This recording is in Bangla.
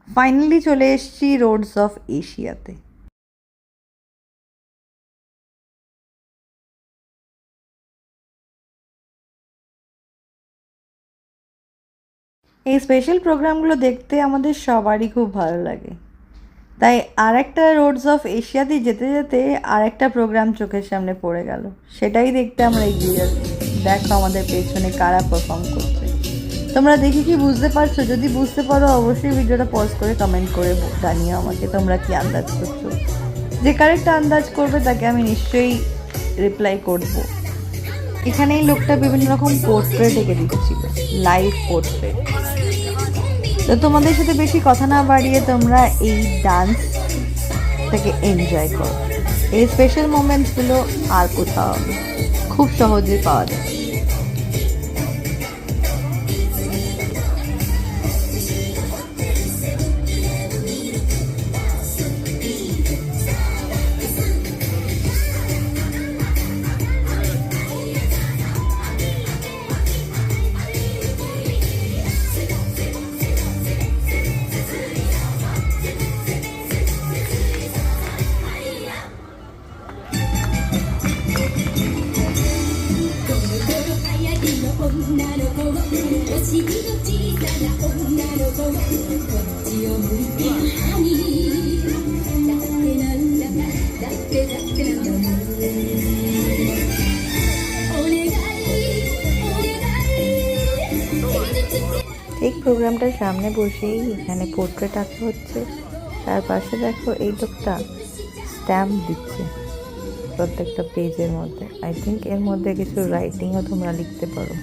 ফাইনালি চলে এসেছি রোডস অফ এশিয়াতে। এই স্পেশাল প্রোগ্রামগুলো দেখতে আমাদের সবারই খুব ভালো লাগে, তাই আরেকটা রোডস অফ এশিয়াতে যেতে যেতে আরেকটা প্রোগ্রাম চোখের সামনে পড়ে গেল, সেটাই দেখতে আমরা এগিয়ে যাচ্ছি। দেখো আমাদের পেছনে কারা পারফর্ম করছে। তোমরা দেখে কি বুঝতে পারছো? যদি বুঝতে পারো অবশ্যই ভিডিওটা পজ করে কমেন্ট করে জানিও আমাকে তোমরা কি আন্দাজ করছো। যে কারেক্ট আন্দাজ করবে তাকে আমি নিশ্চয়ই রিপ্লাই করব। এখানে এই লোকটা বিভিন্ন রকম পোর্ট্রেট এঁকে দিচ্ছিল, লাইভ পোর্ট্রেট। তো তোমাদের সাথে বেশি কথা না বাড়িয়ে তোমরা এই ডান্সটাকে এনজয় করো। এই স্পেশাল মোমেন্টসগুলো আর কোথাও খুব সহজে পাওয়া যায়। ঠিক প্রোগ্রামটার সামনে বসেই এখানে পোর্ট্রেট আঁকা হচ্ছে, তার পাশে দেখো এই লোকটা স্ট্যাম্প দিচ্ছে প্রত্যেকটা পেজের মধ্যে। আই থিঙ্ক এর মধ্যে কিছু রাইটিংও তোমরা লিখতে পারো।